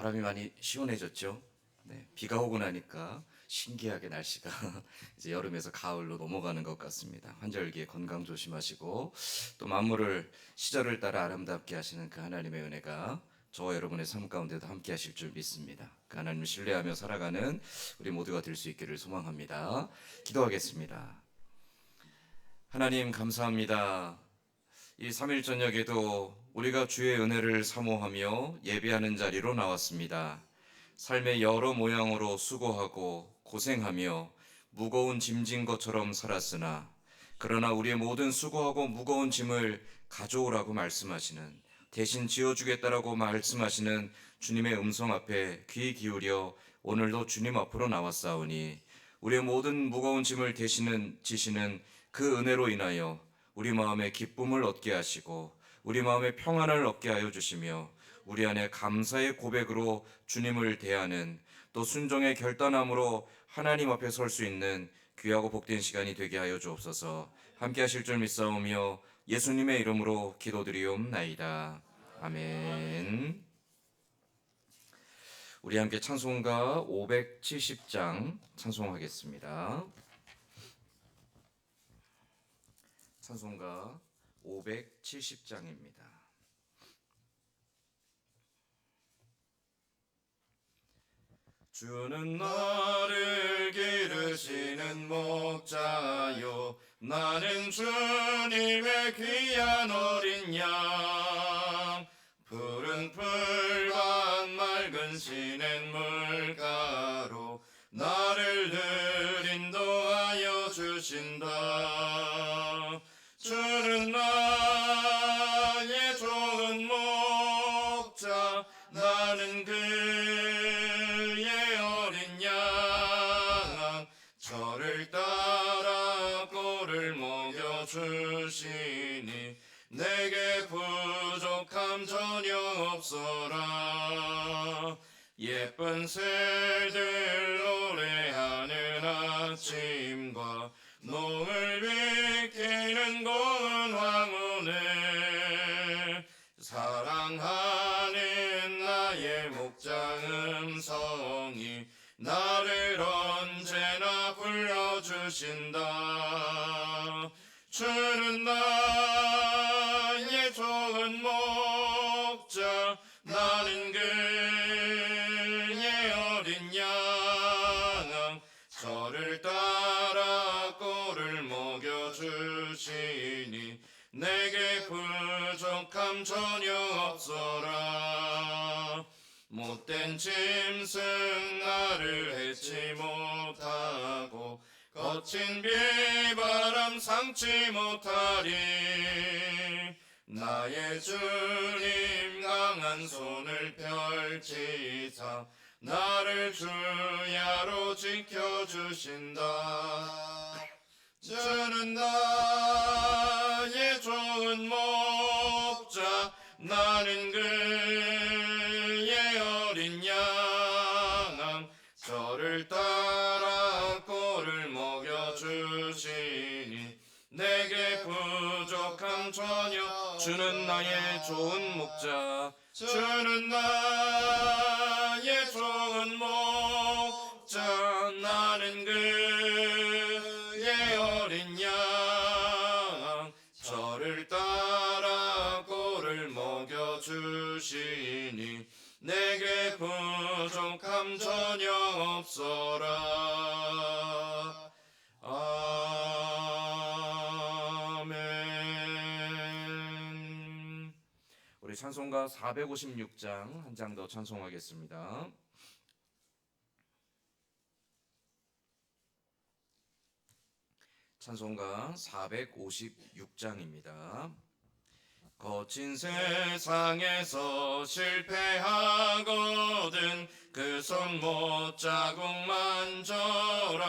바람이 많이 시원해졌죠. 네, 비가 오고 나니까 신기하게 날씨가 이제 여름에서 가을로 넘어가는 것 같습니다. 환절기에 건강 조심하시고 또 만물을 시절을 따라 아름답게 하시는 그 하나님의 은혜가 저와 여러분의 삶 가운데도 함께 하실 줄 믿습니다. 그 하나님을 신뢰하며 살아가는 우리 모두가 될 수 있기를 소망합니다. 기도하겠습니다. 하나님 감사합니다. 이 3일 저녁에도 우리가 주의 은혜를 사모하며 예배하는 자리로 나왔습니다. 삶의 여러 모양으로 수고하고 고생하며 무거운 짐진 것처럼 살았으나 그러나 우리의 모든 수고하고 무거운 짐을 가져오라고 말씀하시는, 대신 지어주겠다라고 말씀하시는 주님의 음성 앞에 귀 기울여 오늘도 주님 앞으로 나왔사오니 우리의 모든 무거운 짐을 지시는 그 은혜로 인하여 우리 마음에 기쁨을 얻게 하시고 우리 마음에 평안을 얻게 하여 주시며 우리 안에 감사의 고백으로 주님을 대하는, 또 순종의 결단함으로 하나님 앞에 설 수 있는 귀하고 복된 시간이 되게 하여 주옵소서. 함께 하실 줄 믿사오며 예수님의 이름으로 기도드리옵나이다. 아멘. 우리 함께 찬송가 570장 찬송하겠습니다. 찬송가 570장입니다. 주는 나를 기르시는 목자요, 나는 주님의 귀한 어린 양. 푸른 풀밭 맑은 시냇물가로 나를 늘 인도하여 주신다. 주는 나의 좋은 목자, 나는 그의 어린 양. 저를 따라 꼴을 먹여주시니 내게 부족함 전혀 없어라. 예쁜 새들 노래하는 아침과 농을 비키는 고운 황혼에 사랑하는 나의 목자 음성이 나를 언제나 불러주신다. 주는 나의 좋은 목자, 나는 그의 어린 양. 저를 따라 꼴을 먹여주시니 내게 부족함 전혀 없어라. 못된 짐승 나를 해치 못하고 거친 비바람 상치 못하리. 나의 주님 강한 손을 펼치사 나를 주야로 지켜주신다. 주는 나의 좋은 목자, 나는 그의 어린 양. 저를 따라 꼴을 먹여주시니 내게 부족함 전혀. 주는 나의 좋은 목자, 주는 나의 좋은 목자, 나는 그의 어린 양. 저를 따라 꼴을 먹여주시니 내게 부족함 전혀 없어라. 아멘. 우리 찬송가 456장 한 장 더 찬송하겠습니다. 찬송가 456장입니다. 거친 세상에서 실패하거든 그 손 못 자국 만져라.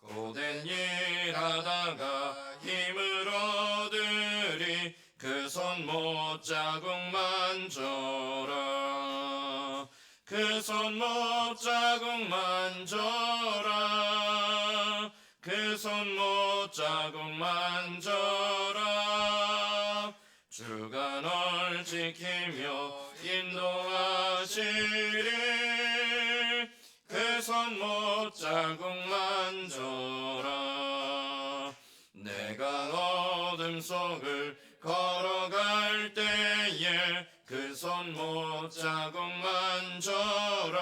고된 일 하다가 힘을 얻으리 그 손 못 자국 만져라. 그 손 못 자국 만져라. 그 손 못 자국 만져라. 주가 널 지키며 인도하 인도하시리 그 손 못자국 만져라 내가 어둠 속을 걸어갈 때에 그 손 못자국 만져라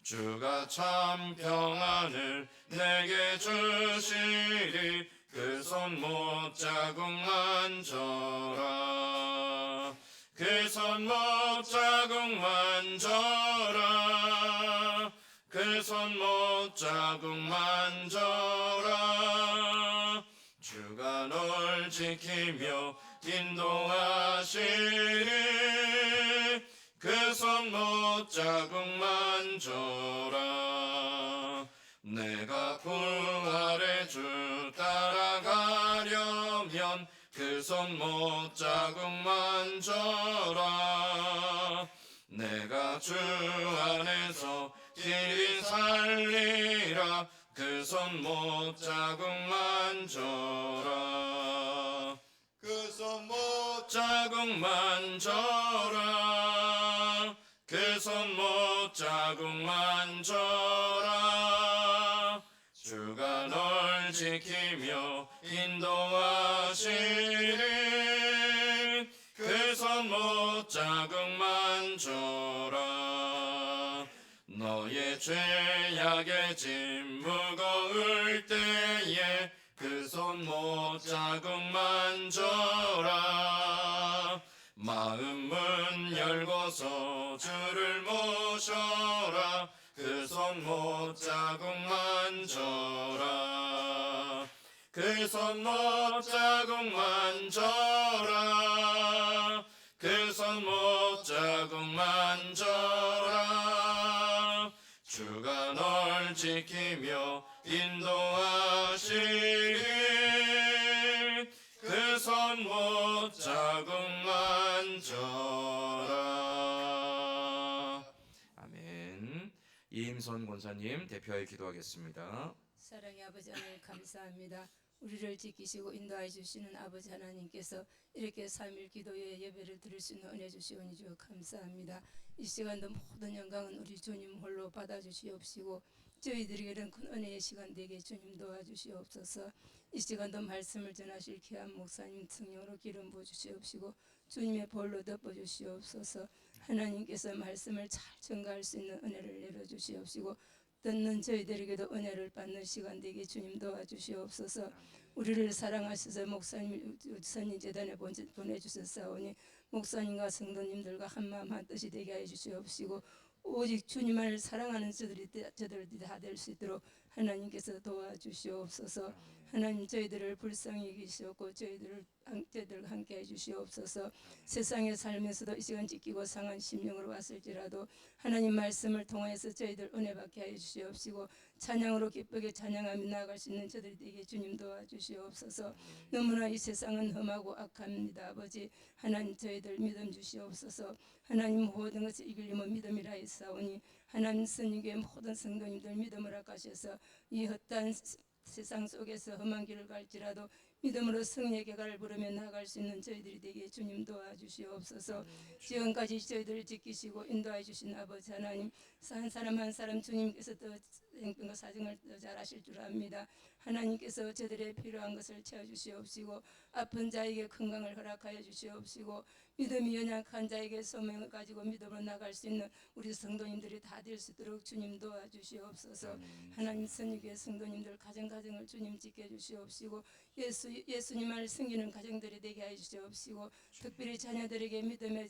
주가 참 평안을 내게 주시리 그 손 못자국 만져라 그 손 못자국 만져라 그 손 못자국 만져라 주가 널 지키며 인도하시리 그 손 못자국 만져라 내가 부활의 주 따라가려면 그 손 못자국 만져라 내가 주 안에서 길이 살리라 그 손 못자국 만져라 그 손 못자국 만져라 그 손 못자국 만져라 주가 널 지키며 인도하시리 그 손 못자국 만져라 너의 죄악의 짐 무거울 때에 그 손 못자국 만져라 마음 문 열고서 주를 모셔라 그 손 못자국 만져라 그 손 못자국 만져라 그 손 못자국 만져라 주가 널 지키며 인도하시리 그 손 못자국 만져라 아멘. 이임선 권사님 대표하여 기도하겠습니다. 사랑의 아버지 하나님 감사합니다. 우리를 지키시고 인도해 주시는 아버지 하나님께서 이렇게 3일 기도의 예배를 드릴 수 있는 은혜 주시오니 주여 감사합니다. 이 시간도 모든 영광은 우리 주님 홀로 받아주시옵시고 저희들에게는 큰 은혜의 시간 되게 주님 도와주시옵소서. 이 시간도 말씀을 전하실 귀한 목사님 성령으로 기름 부어주시옵시고 주님의 볼로 덮어주시옵소서. 하나님께서 말씀을 잘 전가할 수 있는 은혜를 내려주시옵시고 듣는 저희들에게도 은혜를 받는 시간 되게 주님 도와주시옵소서. 우리를 사랑하셔서 목사님 선인재단에 보내주셨사오니 목사님과 성도님들과 한마음 한뜻이 되게 해 주시옵시고 오직 주님을 사랑하는 저들이 다 될 수 있도록 하나님께서 도와주시옵소서. 하나님 저희들을 불쌍히 여기시옵고 저희들과 함께 해주시옵소서. 세상에 살면서도 이 시간 지키고 상한 심령으로 왔을지라도 하나님 말씀을 통해서 저희들 은혜 받게 하여 주시옵시고 찬양으로 기쁘게 찬양하며 나아갈 수 있는 저들이 되게 주님 도와주시옵소서. 너무나 이 세상은 험하고 악합니다. 아버지 하나님 저희들 믿음 주시옵소서. 하나님 모든 것을 이기려면 믿음이라 했사오니 하나님 스님께 모든 성도님들 믿음을 아까셔서 이 헛된 세상 속에서 험한 길을 갈지라도 믿음으로 승리의 개가를 부르며 나아갈 수 있는 저희들이 되게 주님 도와주시옵소서. 지금까지 저희들을 지키시고 인도해 주신 아버지 하나님 한 사람 한 사람 주님께서 또 행편과 사정을 더 잘 아실 줄 압니다. 하나님께서 저들의 필요한 것을 채워주시옵시고 아픈 자에게 건강을 허락하여 주시옵시고 믿음이 연약한 자에게 소명을 가지고 믿음으로 나갈 수 있는 우리 성도님들이 다 될 수 있도록 주님 도와주시옵소서. 하나님 선유교회 성도님들 가정을 주님 지켜주시옵시고 예수님을 섬기는 가정들이 되게 하여 주시옵시고 특별히 자녀들에게 믿음의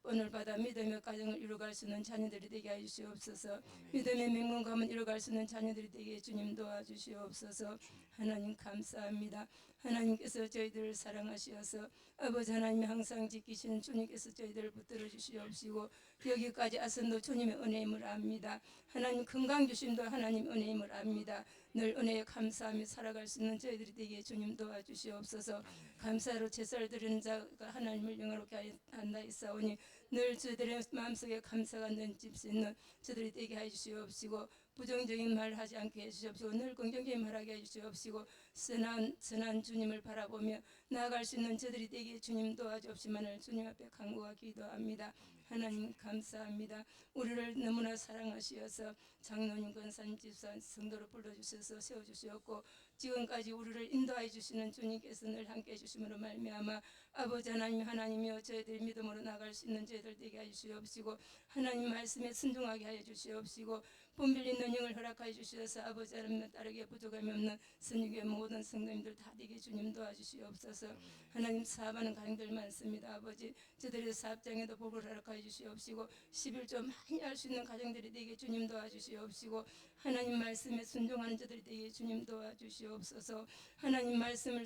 본을 받아 믿음의 가정을 이루어갈 수 있는 자녀들이 되게 하여 주시옵소서. 믿음의 명문감을 이루어갈 수 있는 자녀들이 되게 주님 도와주시옵소서. 하나님 감사합니다. 하나님께서 저희들을 사랑하시어서 아버지 하나님이 항상 지키시는 주님께서 저희들을 붙들어 주시옵시고 여기까지 아선도 주님의 은혜임을 압니다. 하나님 건강 주심도 하나님 은혜임을 압니다. 늘 은혜에 감사하며 살아갈 수 있는 저희들이 되게 주님 도와주시옵소서. 감사로 제사를 드리는 자가 하나님을 영화롭게 한다 했사오니 늘 저희들의 마음속에 감사가 넘칠 수 있는 저들이 되게 해주시옵시고 부정적인 말 하지 않게 해주시옵시고 늘 긍정적인 말하게 해주시옵시고 선한 주님을 바라보며 나아갈 수 있는 저들이 되게 주님 도와주옵시만을 주님 앞에 간구와 기도합니다. 하나님 감사합니다. 우리를 너무나 사랑하시어서 장로님 권사님 집사 성도로 불러주셔서 세워주시었고 지금까지 우리를 인도하여 주시는 주님께서 늘 함께 해주심으로 말미암아 아버지 하나님이여 저희들이 믿음으로 나갈 수 있는 저희들 되게 하여 주시옵시고 하나님 말씀에 순종하게 하여 주시옵시고 분별린 능력을 허락하여 주셔서 아버지 하나님 따르게 부족함이 없는 선유교회 모든 성도님들 다 되게 주님 도와주시옵소서. 하나님 사업하는 가정들 많습니다. 아버지 저들의 사업장에도 복을 허락하여 주시옵시고 11조 많이 할 수 있는 가정들이 되게 주님 도와주시옵시고 하나님 말씀에 순종하는 자들이 되게 주님 도와주시옵소서. 하나님 말씀에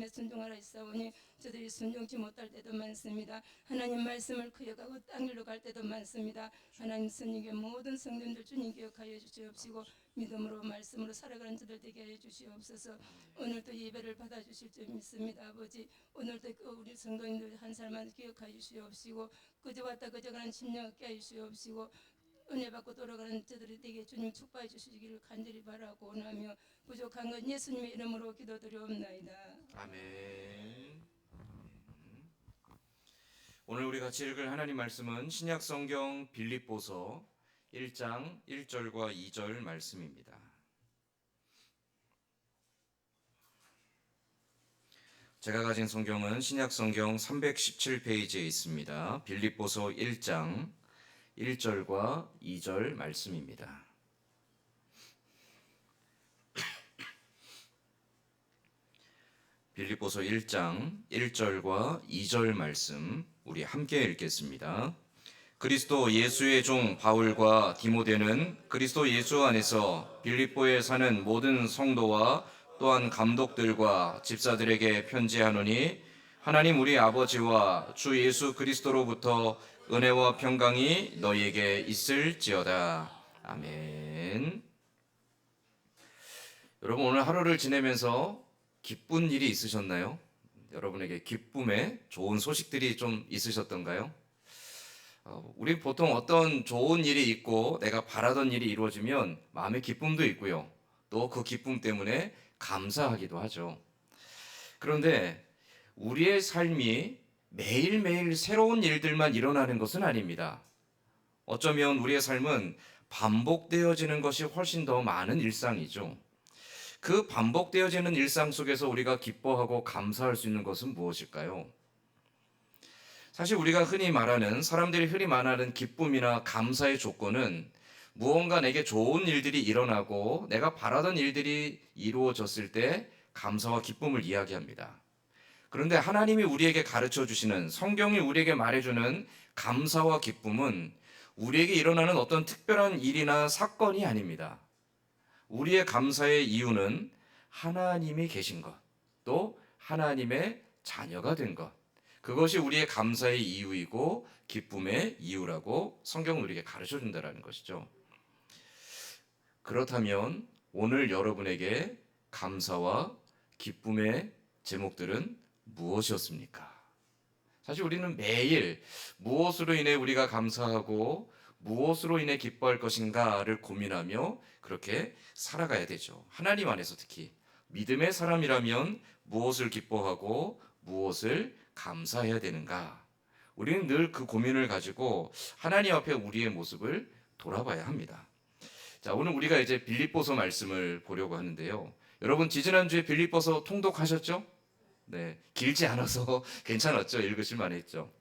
순종하라 했사오니 저들이 순종치 못할 때도 많습니다. 하나님 말씀을 그여가고 땅 위로 갈 때도 많습니다. 하나님 선유교회 모든 성도님들 주님 기억하여 주시옵시고 믿음으로 말씀으로 살아가는 자들 되게 하여 주시옵소서. 오늘도 예배를 받아주실 줄 믿습니다. 아버지 오늘도 우리 성도님들 한 사람만 기억하여 주시옵시고 그저 왔다 그저 가는 심령 얻게 하여 주시옵시고 은혜 받고 돌아가는 자들이 되게 주님 축복해 주시기를 간절히 바라고 원하며 부족한 건 예수님의 이름으로 기도드리옵나이다. 아멘. 오늘 우리 같이 읽을 하나님 말씀은 신약 성경 빌립보서 1장 1절과 2절 말씀입니다. 제가 가진 성경은 신약 성경 317페이지에 있습니다. 빌립보서 1장 1절과 2절 말씀입니다. 빌립보서 1장 1절과 2절 말씀 우리 함께 읽겠습니다. 그리스도 예수의 종 바울과 디모데는 그리스도 예수 안에서 빌립보에 사는 모든 성도와 또한 감독들과 집사들에게 편지하노니 하나님 우리 아버지와 주 예수 그리스도로부터 은혜와 평강이 너희에게 있을지어다. 아멘. 여러분 오늘 하루를 지내면서 기쁜 일이 있으셨나요? 여러분에게 기쁨의 좋은 소식들이 좀 있으셨던가요? 우리 보통 어떤 좋은 일이 있고 내가 바라던 일이 이루어지면 마음의 기쁨도 있고요. 또 그 기쁨 때문에 감사하기도 하죠. 그런데 우리의 삶이 매일매일 새로운 일들만 일어나는 것은 아닙니다. 어쩌면 우리의 삶은 반복되어지는 것이 훨씬 더 많은 일상이죠. 그 반복되어지는 일상 속에서 우리가 기뻐하고 감사할 수 있는 것은 무엇일까요? 사실 우리가 사람들이 흔히 말하는 기쁨이나 감사의 조건은 무언가 내게 좋은 일들이 일어나고 내가 바라던 일들이 이루어졌을 때 감사와 기쁨을 이야기합니다. 그런데 하나님이 우리에게 가르쳐 주시는, 성경이 우리에게 말해주는 감사와 기쁨은 우리에게 일어나는 어떤 특별한 일이나 사건이 아닙니다. 우리의 감사의 이유는 하나님이 계신 것, 또 하나님의 자녀가 된 것, 그것이 우리의 감사의 이유이고 기쁨의 이유라고 성경은 우리에게 가르쳐 준다는 것이죠. 그렇다면 오늘 여러분에게 감사와 기쁨의 제목들은 무엇이었습니까? 사실 우리는 매일 무엇으로 인해 우리가 감사하고 무엇으로 인해 기뻐할 것인가를 고민하며 그렇게 살아가야 되죠. 하나님 안에서 특히 믿음의 사람이라면 무엇을 기뻐하고 무엇을 감사해야 되는가? 우리는 늘 그 고민을 가지고 하나님 앞에 우리의 모습을 돌아봐야 합니다. 자, 오늘 우리가 이제 빌립보서 말씀을 보려고 하는데요. 여러분 지지난주에 빌립보서 통독하셨죠? 네, 길지 않아서 괜찮았죠? 읽으실 만했죠?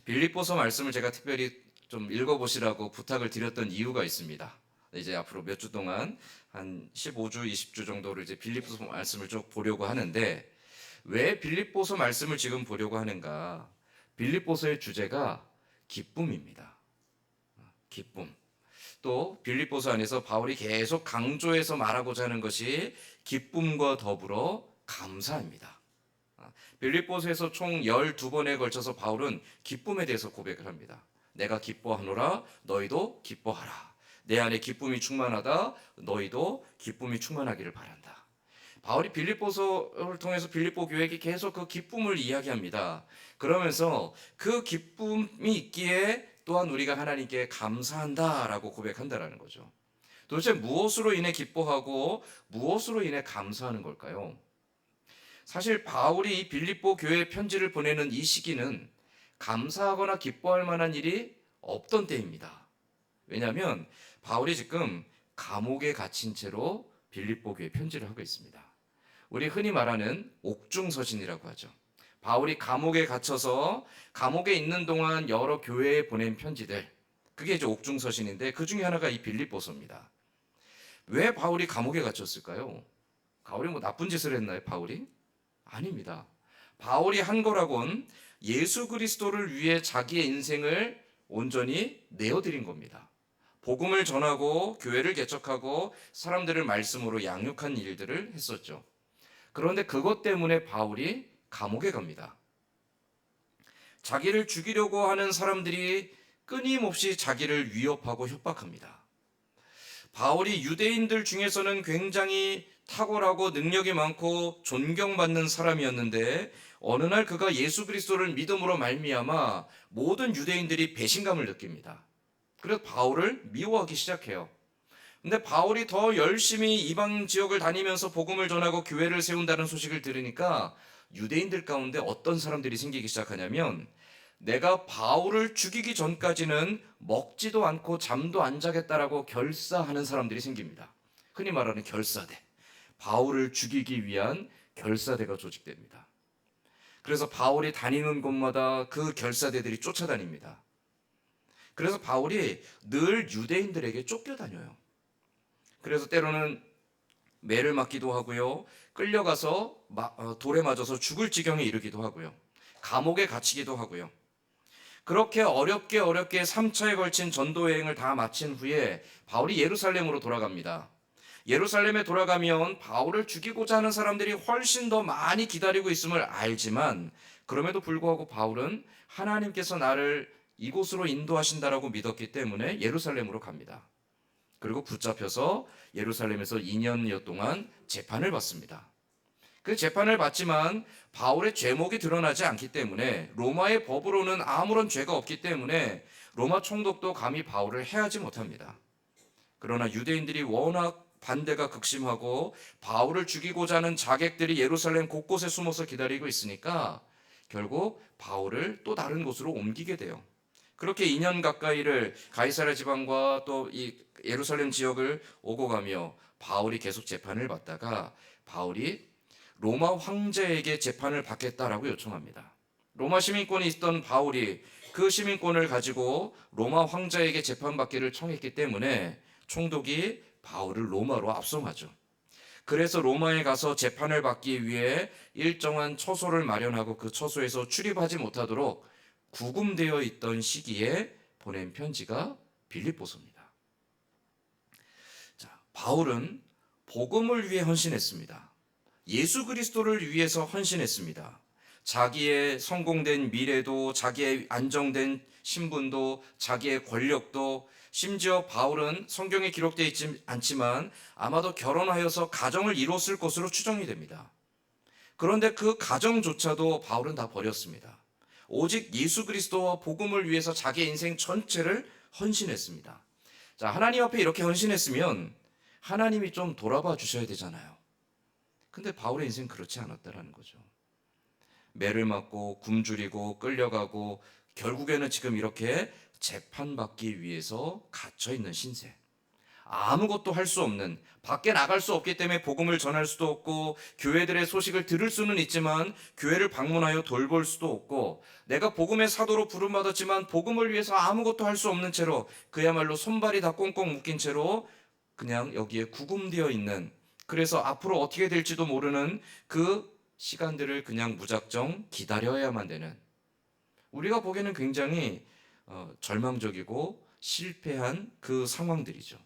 빌립보서 말씀을 제가 특별히 좀 읽어보시라고 부탁을 드렸던 이유가 있습니다. 이제 앞으로 몇 주 동안 한 15주, 20주 정도를 이제 빌립보서 말씀을 쭉 보려고 하는데 왜 빌립보서 말씀을 지금 보려고 하는가? 빌립보서의 주제가 기쁨입니다. 기쁨. 또 빌립보서 안에서 바울이 계속 강조해서 말하고자 하는 것이 기쁨과 더불어 감사입니다. 빌립보서에서 총 12번에 걸쳐서 바울은 기쁨에 대해서 고백을 합니다. 내가 기뻐하노라 너희도 기뻐하라. 내 안에 기쁨이 충만하다 너희도 기쁨이 충만하기를 바란다. 바울이 빌립보서를 통해서 빌립보 교회에게 계속 그 기쁨을 이야기합니다. 그러면서 그 기쁨이 있기에 또한 우리가 하나님께 감사한다라고 고백한다라는 거죠. 도대체 무엇으로 인해 기뻐하고 무엇으로 인해 감사하는 걸까요? 사실 바울이 빌립보 교회에 편지를 보내는 이 시기는 감사하거나 기뻐할 만한 일이 없던 때입니다. 왜냐하면 바울이 지금 감옥에 갇힌 채로 빌립보 교회에 편지를 하고 있습니다. 우리 흔히 말하는 옥중서신이라고 하죠. 바울이 감옥에 갇혀서 감옥에 있는 동안 여러 교회에 보낸 편지들, 그게 이제 옥중서신인데 그 중에 하나가 이 빌립보서입니다. 왜 바울이 감옥에 갇혔을까요? 바울이 뭐 나쁜 짓을 했나요, 바울이? 아닙니다. 바울이 한 거라곤 예수 그리스도를 위해 자기의 인생을 온전히 내어드린 겁니다. 복음을 전하고 교회를 개척하고 사람들을 말씀으로 양육한 일들을 했었죠. 그런데 그것 때문에 바울이 감옥에 갑니다. 자기를 죽이려고 하는 사람들이 끊임없이 자기를 위협하고 협박합니다. 바울이 유대인들 중에서는 굉장히 탁월하고 능력이 많고 존경받는 사람이었는데 어느 날 그가 예수 그리스도를 믿음으로 말미암아 모든 유대인들이 배신감을 느낍니다. 그래서 바울을 미워하기 시작해요. 근데 바울이 더 열심히 이방 지역을 다니면서 복음을 전하고 교회를 세운다는 소식을 들으니까 유대인들 가운데 어떤 사람들이 생기기 시작하냐면 내가 바울을 죽이기 전까지는 먹지도 않고 잠도 안 자겠다라고 결사하는 사람들이 생깁니다. 흔히 말하는 결사대. 바울을 죽이기 위한 결사대가 조직됩니다. 그래서 바울이 다니는 곳마다 그 결사대들이 쫓아다닙니다. 그래서 바울이 늘 유대인들에게 쫓겨다녀요. 그래서 때로는 매를 맞기도 하고요. 끌려가서 돌에 맞아서 죽을 지경에 이르기도 하고요. 감옥에 갇히기도 하고요. 그렇게 어렵게 3차에 걸친 전도 여행을 다 마친 후에 바울이 예루살렘으로 돌아갑니다. 예루살렘에 돌아가면 바울을 죽이고자 하는 사람들이 훨씬 더 많이 기다리고 있음을 알지만 그럼에도 불구하고 바울은 하나님께서 나를 이곳으로 인도하신다라고 믿었기 때문에 예루살렘으로 갑니다. 그리고 붙잡혀서 예루살렘에서 2년여 동안 재판을 받습니다. 그 재판을 받지만 바울의 죄목이 드러나지 않기 때문에 로마의 법으로는 아무런 죄가 없기 때문에 로마 총독도 감히 바울을 해하지 못합니다. 그러나 유대인들이 워낙 반대가 극심하고 바울을 죽이고자 하는 자객들이 예루살렘 곳곳에 숨어서 기다리고 있으니까 결국 바울을 또 다른 곳으로 옮기게 돼요. 그렇게 2년 가까이를 가이사랴 지방과 또 이 예루살렘 지역을 오고 가며 바울이 계속 재판을 받다가 바울이 로마 황제에게 재판을 받겠다라고 요청합니다. 로마 시민권이 있던 바울이 그 시민권을 가지고 로마 황제에게 재판받기를 청했기 때문에 총독이 바울을 로마로 압송하죠. 그래서 로마에 가서 재판을 받기 위해 일정한 처소를 마련하고 그 처소에서 출입하지 못하도록 구금되어 있던 시기에 보낸 편지가 빌립보서입니다. 자, 바울은 복음을 위해 헌신했습니다. 예수 그리스도를 위해서 헌신했습니다. 자기의 성공된 미래도, 자기의 안정된 신분도, 자기의 권력도, 심지어 바울은 성경에 기록되어 있지 않지만 아마도 결혼하여서 가정을 이뤘을 것으로 추정이 됩니다. 그런데 그 가정조차도 바울은 다 버렸습니다. 오직 예수 그리스도와 복음을 위해서 자기의 인생 전체를 헌신했습니다. 자, 하나님 앞에 이렇게 헌신했으면 하나님이 좀 돌아봐 주셔야 되잖아요. 근데 바울의 인생 그렇지 않았다라는 거죠. 매를 맞고 굶주리고 끌려가고 결국에는 지금 이렇게 재판받기 위해서 갇혀있는 신세. 아무것도 할 수 없는, 밖에 나갈 수 없기 때문에 복음을 전할 수도 없고 교회들의 소식을 들을 수는 있지만 교회를 방문하여 돌볼 수도 없고 내가 복음의 사도로 부름받았지만 복음을 위해서 아무것도 할 수 없는 채로 그야말로 손발이 다 꽁꽁 묶인 채로 그냥 여기에 구금되어 있는, 그래서 앞으로 어떻게 될지도 모르는 그 시간들을 그냥 무작정 기다려야만 되는, 우리가 보기에는 굉장히 절망적이고 실패한 그 상황들이죠.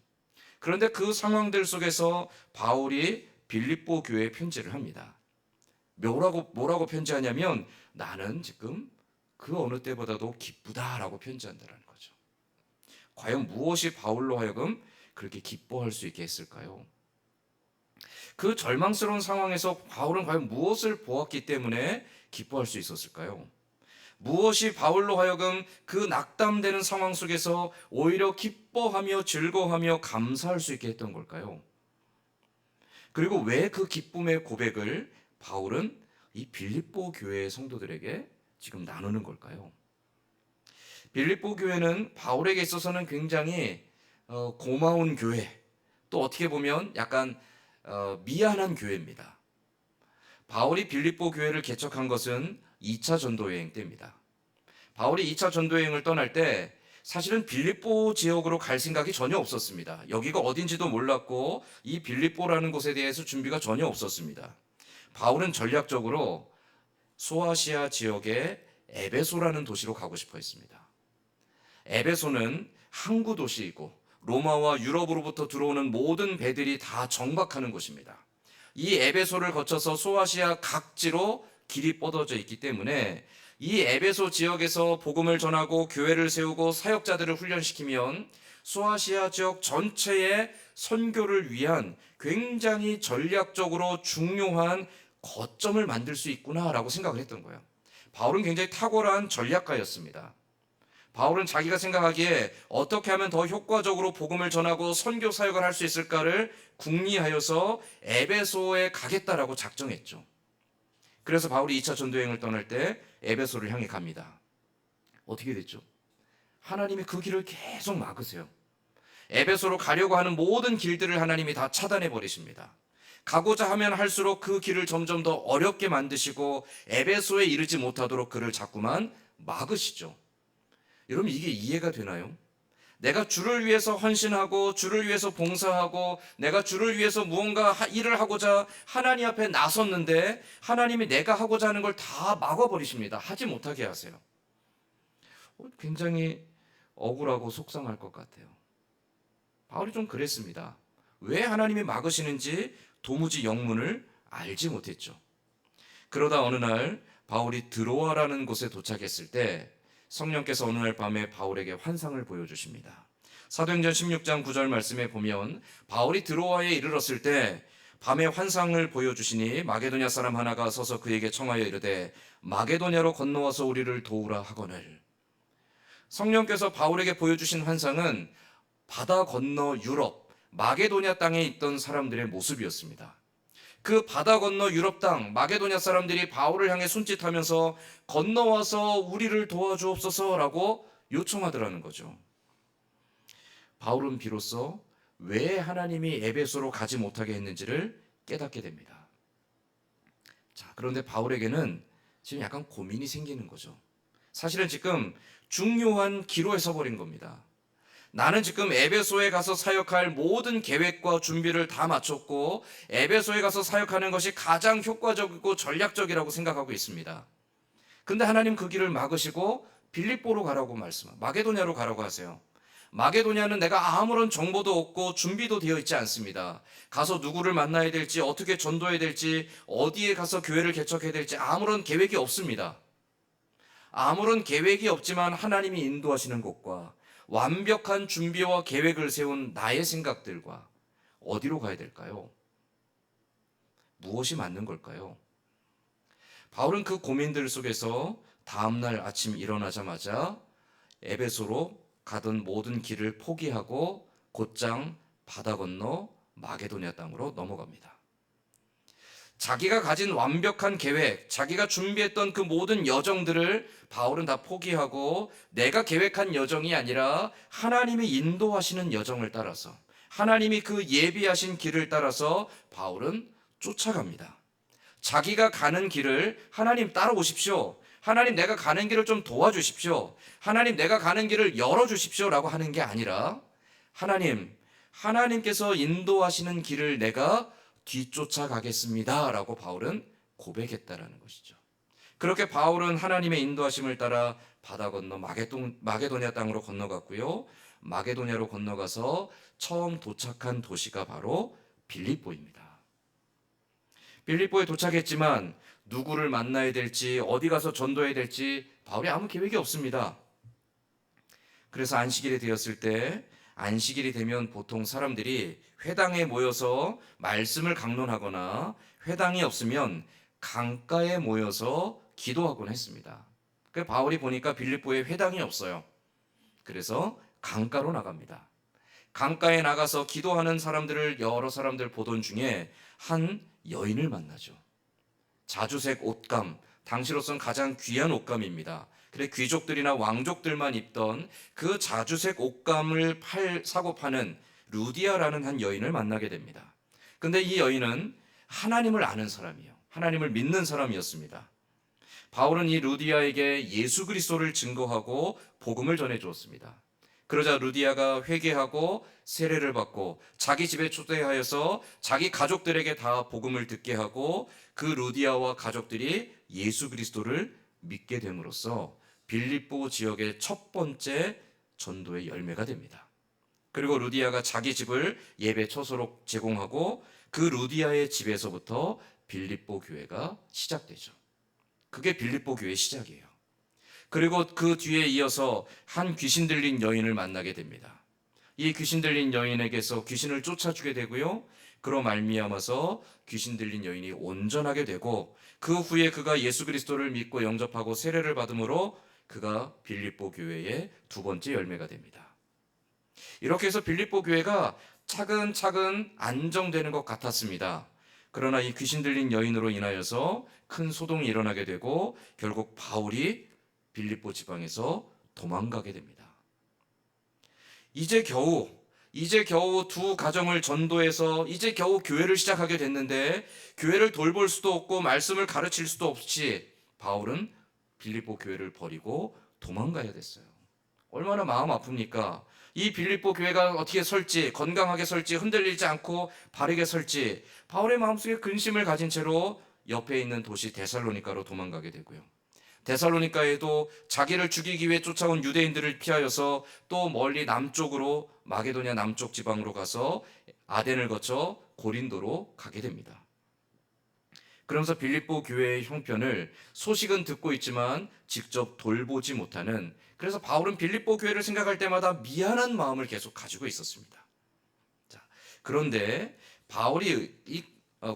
그런데 그 상황들 속에서 바울이 빌립보 교회에 편지를 합니다. 뭐라고 편지하냐면 나는 지금 그 어느 때보다도 기쁘다라고 편지한다는 거죠. 과연 무엇이 바울로 하여금 그렇게 기뻐할 수 있게 했을까요? 그 절망스러운 상황에서 바울은 과연 무엇을 보았기 때문에 기뻐할 수 있었을까요? 무엇이 바울로 하여금 그 낙담되는 상황 속에서 오히려 기뻐하며 즐거워하며 감사할 수 있게 했던 걸까요? 그리고 왜 그 기쁨의 고백을 바울은 이 빌립보 교회의 성도들에게 지금 나누는 걸까요? 빌립보 교회는 바울에게 있어서는 굉장히 고마운 교회, 또 어떻게 보면 약간 미안한 교회입니다. 바울이 빌립보 교회를 개척한 것은 2차 전도 여행 때입니다. 바울이 2차 전도 여행을 떠날 때 사실은 빌립보 지역으로 갈 생각이 전혀 없었습니다. 여기가 어딘지도 몰랐고 이 빌립보라는 곳에 대해서 준비가 전혀 없었습니다. 바울은 전략적으로 소아시아 지역의 에베소라는 도시로 가고 싶어 했습니다. 에베소는 항구 도시이고 로마와 유럽으로부터 들어오는 모든 배들이 다 정박하는 곳입니다. 이 에베소를 거쳐서 소아시아 각지로 길이 뻗어져 있기 때문에 이 에베소 지역에서 복음을 전하고 교회를 세우고 사역자들을 훈련시키면 소아시아 지역 전체의 선교를 위한 굉장히 전략적으로 중요한 거점을 만들 수 있구나라고 생각을 했던 거예요. 바울은 굉장히 탁월한 전략가였습니다. 바울은 자기가 생각하기에 어떻게 하면 더 효과적으로 복음을 전하고 선교 사역을 할 수 있을까를 궁리하여서 에베소에 가겠다라고 작정했죠. 그래서 바울이 2차 전도여행을 떠날 때 에베소를 향해 갑니다. 어떻게 됐죠? 하나님이 그 길을 계속 막으세요. 에베소로 가려고 하는 모든 길들을 하나님이 다 차단해 버리십니다. 가고자 하면 할수록 그 길을 점점 더 어렵게 만드시고 에베소에 이르지 못하도록 그를 자꾸만 막으시죠. 여러분, 이게 이해가 되나요? 내가 주를 위해서 헌신하고 주를 위해서 봉사하고 내가 주를 위해서 무언가 일을 하고자 하나님 앞에 나섰는데 하나님이 내가 하고자 하는 걸 다 막아버리십니다. 하지 못하게 하세요. 굉장히 억울하고 속상할 것 같아요. 바울이 좀 그랬습니다. 왜 하나님이 막으시는지 도무지 영문을 알지 못했죠. 그러다 어느 날 바울이 드로아라는 곳에 도착했을 때 성령께서 어느 날 밤에 바울에게 환상을 보여주십니다. 사도행전 16장 9절 말씀에 보면 바울이 드로아에 이르렀을 때 밤에 환상을 보여주시니 마게도냐 사람 하나가 서서 그에게 청하여 이르되 마게도냐로 건너와서 우리를 도우라 하거늘. 성령께서 바울에게 보여주신 환상은 바다 건너 유럽 마게도냐 땅에 있던 사람들의 모습이었습니다. 그 바다 건너 유럽 땅 마게도냐 사람들이 바울을 향해 손짓하면서 건너와서 우리를 도와주옵소서라고 요청하더라는 거죠. 바울은 비로소 왜 하나님이 에베소로 가지 못하게 했는지를 깨닫게 됩니다. 자, 그런데 바울에게는 지금 약간 고민이 생기는 거죠. 사실은 지금 중요한 기로에 서버린 겁니다. 나는 지금 에베소에 가서 사역할 모든 계획과 준비를 다 마쳤고 에베소에 가서 사역하는 것이 가장 효과적이고 전략적이라고 생각하고 있습니다. 근데 하나님 그 길을 막으시고 빌립보로 가라고 마게도냐로 가라고 하세요. 마게도냐는 내가 아무런 정보도 없고 준비도 되어 있지 않습니다. 가서 누구를 만나야 될지 어떻게 전도해야 될지 어디에 가서 교회를 개척해야 될지 아무런 계획이 없습니다. 아무런 계획이 없지만 하나님이 인도하시는 곳과 완벽한 준비와 계획을 세운 나의 생각들과 어디로 가야 될까요? 무엇이 맞는 걸까요? 바울은 그 고민들 속에서 다음날 아침 일어나자마자 에베소로 가던 모든 길을 포기하고 곧장 바다 건너 마게도냐 땅으로 넘어갑니다. 자기가 가진 완벽한 계획, 자기가 준비했던 그 모든 여정들을 바울은 다 포기하고 내가 계획한 여정이 아니라 하나님이 인도하시는 여정을 따라서 하나님이 그 예비하신 길을 따라서 바울은 쫓아갑니다. 자기가 가는 길을 하나님 따라오십시오. 하나님 내가 가는 길을 좀 도와주십시오. 하나님 내가 가는 길을 열어주십시오 라고 하는 게 아니라 하나님께서 인도하시는 길을 내가 뒤쫓아가겠습니다 라고 바울은 고백했다라는 것이죠. 그렇게 바울은 하나님의 인도하심을 따라 바다 건너 마게도냐 땅으로 건너갔고요. 마게도냐로 건너가서 처음 도착한 도시가 바로 빌립보입니다. 빌립보에 도착했지만 누구를 만나야 될지 어디 가서 전도해야 될지 바울이 아무 계획이 없습니다. 그래서 안식일이 되었을 때 안식일이 되면 보통 사람들이 회당에 모여서 말씀을 강론하거나 회당이 없으면 강가에 모여서 기도하곤 했습니다. 그 바울이 보니까 빌립보에 회당이 없어요. 그래서 강가로 나갑니다. 강가에 나가서 기도하는 사람들을 여러 사람들 보던 중에 한 여인을 만나죠. 자주색 옷감, 당시로선 가장 귀한 옷감입니다. 그래 귀족들이나 왕족들만 입던 그 자주색 옷감을 사고 파는 루디아라는 한 여인을 만나게 됩니다. 근데 이 여인은 하나님을 아는 사람이에요. 하나님을 믿는 사람이었습니다. 바울은 이 루디아에게 예수 그리스도를 증거하고 복음을 전해 주었습니다. 그러자 루디아가 회개하고 세례를 받고 자기 집에 초대하여서 자기 가족들에게 다 복음을 듣게 하고 그 루디아와 가족들이 예수 그리스도를 믿게 됨으로써 빌립보 지역의 첫 번째 전도의 열매가 됩니다. 그리고 루디아가 자기 집을 예배 처소로 제공하고 그 루디아의 집에서부터 빌립보 교회가 시작되죠. 그게 빌립보 교회의 시작이에요. 그리고 그 뒤에 이어서 한 귀신 들린 여인을 만나게 됩니다. 이 귀신 들린 여인에게서 귀신을 쫓아주게 되고요. 그로 말미암아서 귀신 들린 여인이 온전하게 되고 그 후에 그가 예수 그리스도를 믿고 영접하고 세례를 받음으로 그가 빌립보 교회의 두 번째 열매가 됩니다. 이렇게 해서 빌립보 교회가 차근차근 안정되는 것 같았습니다. 그러나 이 귀신 들린 여인으로 인하여서 큰 소동이 일어나게 되고 결국 바울이 빌립보 지방에서 도망가게 됩니다. 이제 겨우 두 가정을 전도해서 이제 겨우 교회를 시작하게 됐는데 교회를 돌볼 수도 없고 말씀을 가르칠 수도 없이 바울은 빌립보 교회를 버리고 도망가야 됐어요. 얼마나 마음 아픕니까? 이 빌립보 교회가 어떻게 설지, 건강하게 설지, 흔들리지 않고 바르게 설지 바울의 마음속에 근심을 가진 채로 옆에 있는 도시 데살로니가로 도망가게 되고요. 데살로니가에도 자기를 죽이기 위해 쫓아온 유대인들을 피하여서 또 멀리 남쪽으로 마게도냐 남쪽 지방으로 가서 아덴을 거쳐 고린도로 가게 됩니다. 그러면서 빌립보 교회의 형편을 소식은 듣고 있지만 직접 돌보지 못하는, 그래서 바울은 빌립보 교회를 생각할 때마다 미안한 마음을 계속 가지고 있었습니다. 자, 그런데 바울이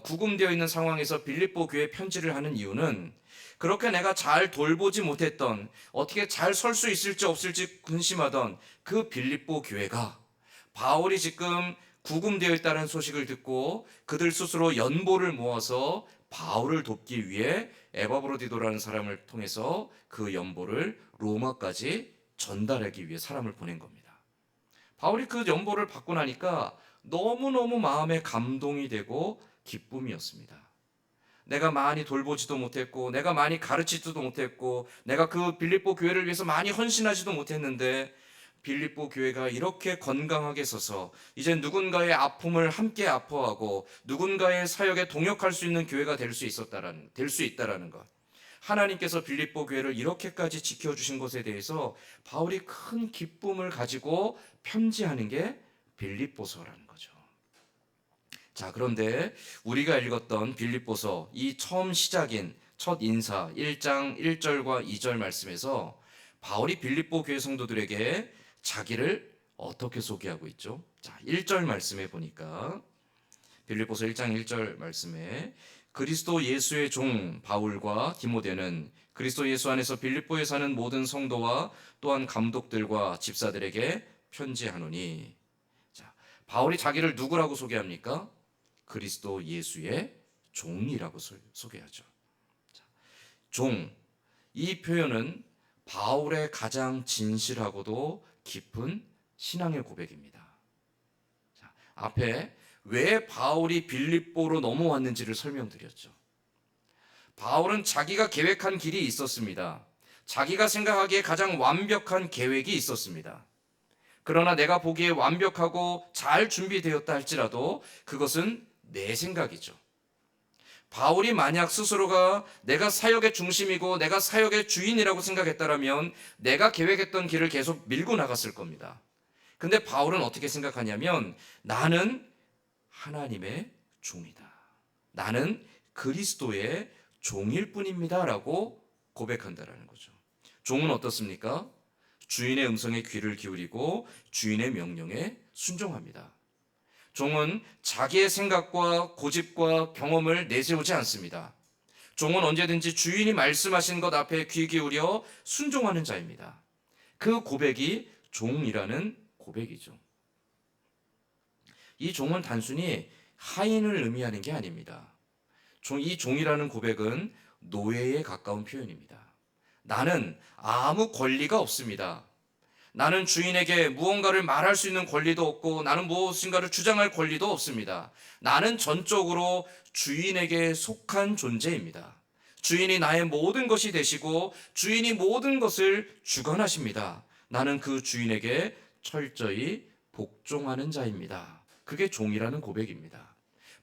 구금되어 있는 상황에서 빌립보 교회에 편지를 하는 이유는 그렇게 내가 잘 돌보지 못했던, 어떻게 잘 설 수 있을지 없을지 근심하던 그 빌립보 교회가 바울이 지금 구금되어 있다는 소식을 듣고 그들 스스로 연보를 모아서 바울을 돕기 위해 에바브로디도라는 사람을 통해서 그 연보를 로마까지 전달하기 위해 사람을 보낸 겁니다. 바울이 그 연보를 받고 나니까 너무너무 마음에 감동이 되고 기쁨이었습니다. 내가 많이 돌보지도 못했고 내가 많이 가르치지도 못했고 내가 그 빌립보 교회를 위해서 많이 헌신하지도 못했는데 빌립보 교회가 이렇게 건강하게 서서 이제 누군가의 아픔을 함께 아파하고 누군가의 사역에 동역할 수 있는 교회가 될 수 있다라는 것. 하나님께서 빌립보 교회를 이렇게까지 지켜주신 것에 대해서 바울이 큰 기쁨을 가지고 편지하는 게 빌립보서라는 거죠. 자, 그런데 우리가 읽었던 빌립보서 이 처음 시작인 첫 인사 1장 1절과 2절 말씀에서 바울이 빌립보 교회 성도들에게 자기를 어떻게 소개하고 있죠? 자, 1절 말씀에 보니까 빌립보서 1장 1절 말씀에 그리스도 예수의 종 바울과 디모데는 그리스도 예수 안에서 빌립보에 사는 모든 성도와 또한 감독들과 집사들에게 편지하노니. 자, 바울이 자기를 누구라고 소개합니까? 그리스도 예수의 종이라고 소개하죠. 자, 종, 이 표현은 바울의 가장 진실하고도 깊은 신앙의 고백입니다. 자, 앞에 왜 바울이 빌립보로 넘어왔는지를 설명드렸죠. 바울은 자기가 계획한 길이 있었습니다. 자기가 생각하기에 가장 완벽한 계획이 있었습니다. 그러나 내가 보기에 완벽하고 잘 준비되었다 할지라도 그것은 내 생각이죠. 바울이 만약 스스로가 내가 사역의 중심이고 내가 사역의 주인이라고 생각했다면 내가 계획했던 길을 계속 밀고 나갔을 겁니다. 근데 바울은 어떻게 생각하냐면 나는 하나님의 종이다. 나는 그리스도의 종일 뿐입니다. 라고 고백한다라는 거죠. 종은 어떻습니까? 주인의 음성에 귀를 기울이고 주인의 명령에 순종합니다. 종은 자기의 생각과 고집과 경험을 내세우지 않습니다. 종은 언제든지 주인이 말씀하신 것 앞에 귀 기울여 순종하는 자입니다. 그 고백이 종이라는 고백이죠. 이 종은 단순히 하인을 의미하는 게 아닙니다. 이 종이라는 고백은 노예에 가까운 표현입니다. 나는 아무 권리가 없습니다. 나는 주인에게 무언가를 말할 수 있는 권리도 없고 나는 무엇인가를 주장할 권리도 없습니다. 나는 전적으로 주인에게 속한 존재입니다. 주인이 나의 모든 것이 되시고 주인이 모든 것을 주관하십니다. 나는 그 주인에게 철저히 복종하는 자입니다. 그게 종이라는 고백입니다.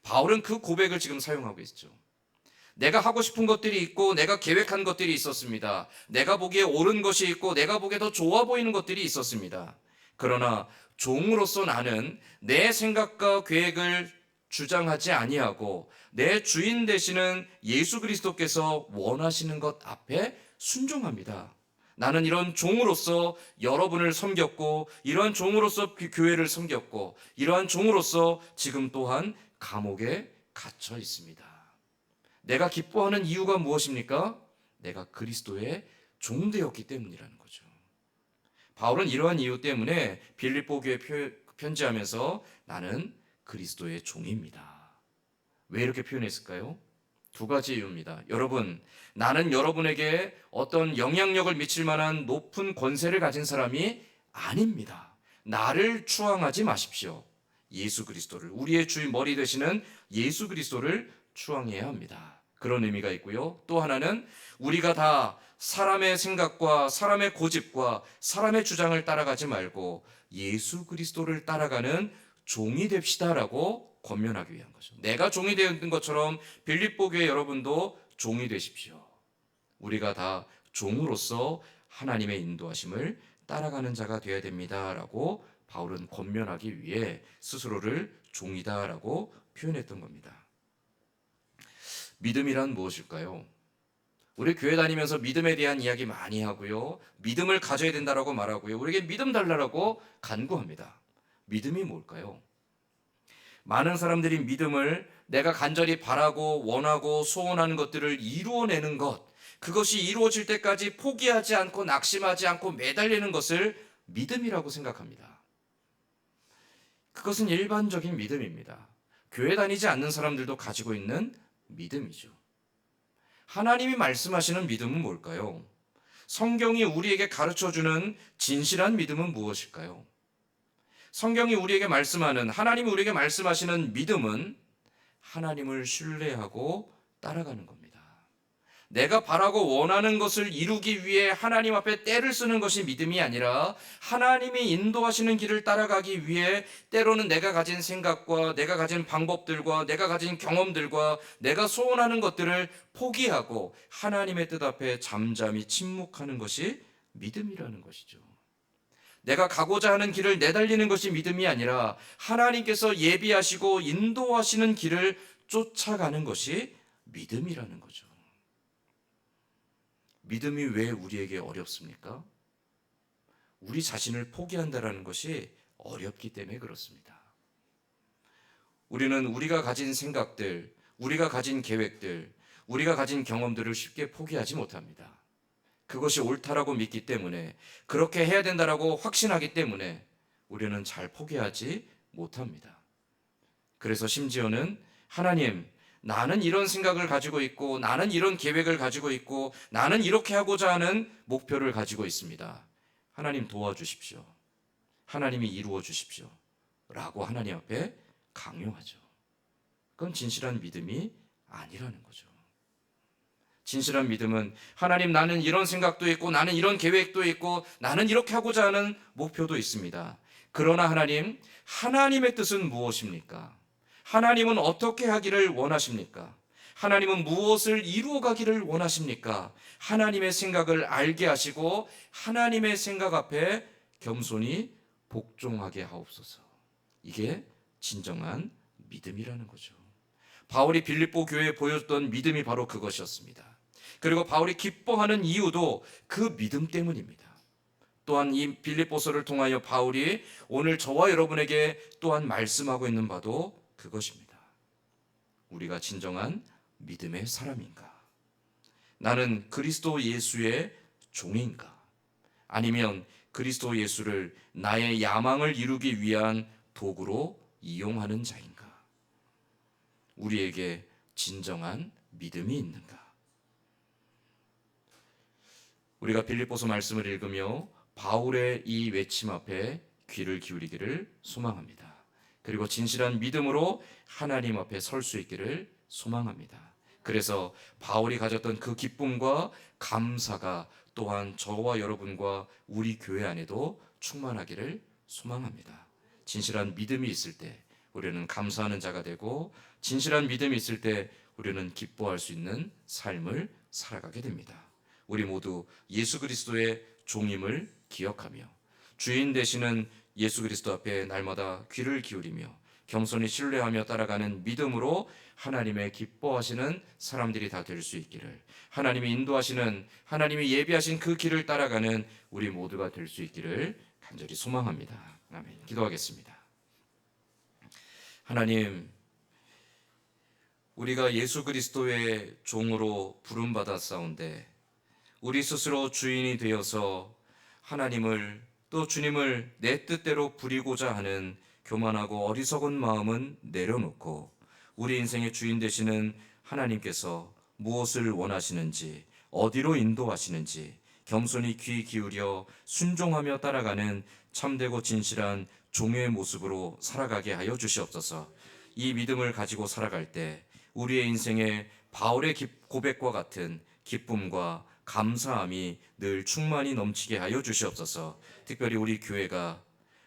바울은 그 고백을 지금 사용하고 있죠. 내가 하고 싶은 것들이 있고 내가 계획한 것들이 있었습니다. 내가 보기에 옳은 것이 있고 내가 보기에 더 좋아 보이는 것들이 있었습니다. 그러나 종으로서 나는 내 생각과 계획을 주장하지 아니하고 내 주인 되시는 예수 그리스도께서 원하시는 것 앞에 순종합니다. 나는 이런 종으로서 여러분을 섬겼고 이러한 종으로서 교회를 섬겼고 이러한 종으로서 지금 또한 감옥에 갇혀 있습니다. 내가 기뻐하는 이유가 무엇입니까? 내가 그리스도의 종 되었기 때문이라는 거죠. 바울은 이러한 이유 때문에 빌립보 교회에 편지하면서 나는 그리스도의 종입니다. 왜 이렇게 표현했을까요? 두 가지 이유입니다. 여러분, 나는 여러분에게 어떤 영향력을 미칠 만한 높은 권세를 가진 사람이 아닙니다. 나를 추앙하지 마십시오. 예수 그리스도를, 우리의 주인 머리 되시는 예수 그리스도를 추앙해야 합니다. 그런 의미가 있고요. 또 하나는 우리가 다 사람의 생각과 사람의 고집과 사람의 주장을 따라가지 말고 예수 그리스도를 따라가는 종이 됩시다라고 권면하기 위한 거죠. 내가 종이 되는 것처럼 빌립보 교회 여러분도 종이 되십시오. 우리가 다 종으로서 하나님의 인도하심을 따라가는 자가 되어야 됩니다라고 바울은 권면하기 위해 스스로를 종이다라고 표현했던 겁니다. 믿음이란 무엇일까요? 우리 교회 다니면서 믿음에 대한 이야기 많이 하고요. 믿음을 가져야 된다라고 말하고요. 우리에게 믿음 달라고 간구합니다. 믿음이 뭘까요? 많은 사람들이 믿음을 내가 간절히 바라고 원하고 소원하는 것들을 이루어내는 것, 그것이 이루어질 때까지 포기하지 않고 낙심하지 않고 매달리는 것을 믿음이라고 생각합니다. 그것은 일반적인 믿음입니다. 교회 다니지 않는 사람들도 가지고 있는 믿음이죠. 하나님이 말씀하시는 믿음은 뭘까요? 성경이 우리에게 가르쳐주는 진실한 믿음은 무엇일까요? 성경이 우리에게 말씀하는, 하나님이 우리에게 말씀하시는 믿음은 하나님을 신뢰하고 따라가는 겁니다. 내가 바라고 원하는 것을 이루기 위해 하나님 앞에 때를 쓰는 것이 믿음이 아니라 하나님이 인도하시는 길을 따라가기 위해 때로는 내가 가진 생각과 내가 가진 방법들과 내가 가진 경험들과 내가 소원하는 것들을 포기하고 하나님의 뜻 앞에 잠잠히 침묵하는 것이 믿음이라는 것이죠. 내가 가고자 하는 길을 내달리는 것이 믿음이 아니라 하나님께서 예비하시고 인도하시는 길을 쫓아가는 것이 믿음이라는 거죠. 믿음이 왜 우리에게 어렵습니까? 우리 자신을 포기한다라는 것이 어렵기 때문에 그렇습니다. 우리는 우리가 가진 생각들, 우리가 가진 계획들, 우리가 가진 경험들을 쉽게 포기하지 못합니다. 그것이 옳다라고 믿기 때문에, 그렇게 해야 된다라고 확신하기 때문에 우리는 잘 포기하지 못합니다. 그래서 심지어는 하나님, 나는 이런 생각을 가지고 있고 나는 이런 계획을 가지고 있고 나는 이렇게 하고자 하는 목표를 가지고 있습니다. 하나님 도와주십시오. 하나님이 이루어 주십시오. 라고 하나님 앞에 강요하죠. 그건 진실한 믿음이 아니라는 거죠. 진실한 믿음은 하나님, 나는 이런 생각도 있고 나는 이런 계획도 있고 나는 이렇게 하고자 하는 목표도 있습니다. 그러나 하나님, 하나님의 뜻은 무엇입니까? 하나님은 어떻게 하기를 원하십니까? 하나님은 무엇을 이루어가기를 원하십니까? 하나님의 생각을 알게 하시고 하나님의 생각 앞에 겸손히 복종하게 하옵소서. 이게 진정한 믿음이라는 거죠. 바울이 빌립보 교회에 보여줬던 믿음이 바로 그것이었습니다. 그리고 바울이 기뻐하는 이유도 그 믿음 때문입니다. 또한 이 빌립보서를 통하여 바울이 오늘 저와 여러분에게 또한 말씀하고 있는 바도 그것입니다. 우리가 진정한 믿음의 사람인가? 나는 그리스도 예수의 종인가? 아니면 그리스도 예수를 나의 야망을 이루기 위한 도구로 이용하는 자인가? 우리에게 진정한 믿음이 있는가? 우리가 빌립보서 말씀을 읽으며 바울의 이 외침 앞에 귀를 기울이기를 소망합니다. 그리고 진실한 믿음으로 하나님 앞에 설 수 있기를 소망합니다. 그래서 바울이 가졌던 그 기쁨과 감사가 또한 저와 여러분과 우리 교회 안에도 충만하기를 소망합니다. 진실한 믿음이 있을 때 우리는 감사하는 자가 되고, 진실한 믿음이 있을 때 우리는 기뻐할 수 있는 삶을 살아가게 됩니다. 우리 모두 예수 그리스도의 종임을 기억하며 주인 되시는 예수 그리스도 앞에 날마다 귀를 기울이며 겸손히 신뢰하며 따라가는 믿음으로 하나님의 기뻐하시는 사람들이 다 될 수 있기를, 하나님이 인도하시는, 하나님이 예비하신 그 길을 따라가는 우리 모두가 될 수 있기를 간절히 소망합니다. 아멘. 기도하겠습니다. 하나님, 우리가 예수 그리스도의 종으로 부름받았사온데 우리 스스로 주인이 되어서 하나님을 또 주님을 내 뜻대로 부리고자 하는 교만하고 어리석은 마음은 내려놓고 우리 인생의 주인 되시는 하나님께서 무엇을 원하시는지, 어디로 인도하시는지 겸손히 귀 기울여 순종하며 따라가는 참되고 진실한 종의 모습으로 살아가게 하여 주시옵소서. 이 믿음을 가지고 살아갈 때 우리의 인생에 바울의 고백과 같은 기쁨과 감사함이 늘 충만히 넘치게 하여 주시옵소서. 특별히 우리 교회가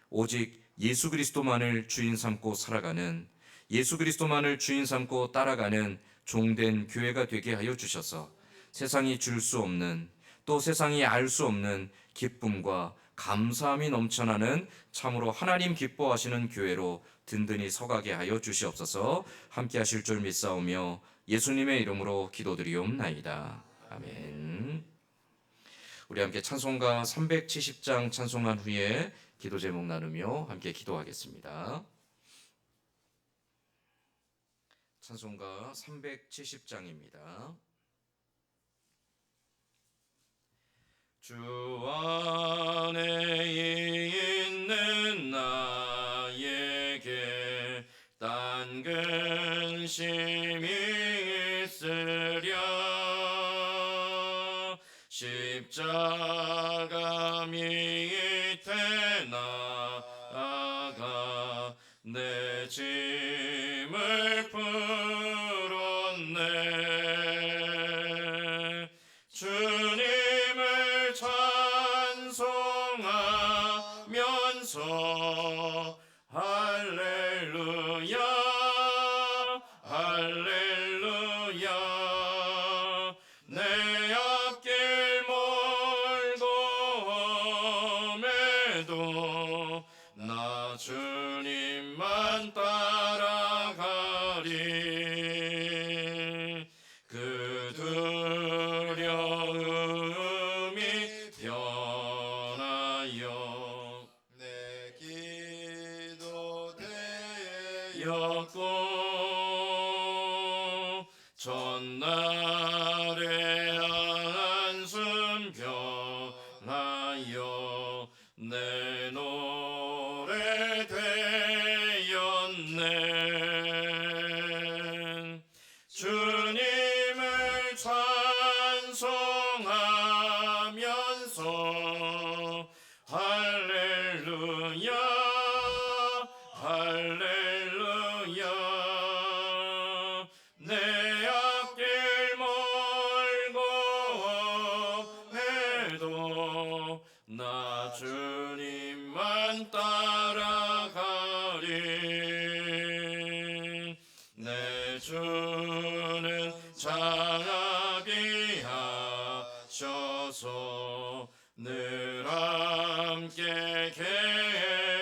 오직 예수 그리스도만을 주인 삼고 살아가는, 예수 그리스도만을 주인 삼고 따라가는 종된 교회가 되게 하여 주셔서 세상이 줄 수 없는, 또 세상이 알 수 없는 기쁨과 감사함이 넘쳐나는 참으로 하나님 기뻐하시는 교회로 든든히 서가게 하여 주시옵소서. 함께 하실 줄 믿사오며 예수님의 이름으로 기도드리옵나이다. 아멘. 우리 함께 찬송가 370장 찬송한 후에 기도 제목 나누며 함께 기도하겠습니다. 찬송가 370장입니다. 주 안에 있는 나에게 딴 근심이 있으랴. 십자가 밑에 나아가 내 짐을 풀었네. 주님을 찬송하면서 할렐루야 할렐루야. 내 앞길 멀고 험해도 나 주님만 따라가리. 그 두려움이 변하여 내 기도 되었고 전날의 한숨 변하여 내 노래 되었네. 주님을 찬송하면서 할렐루야 할렐루야. 내 앞길 멀고 험해도 나 주님만 따라가리. 내 주는 자비 하셔서 늘 함께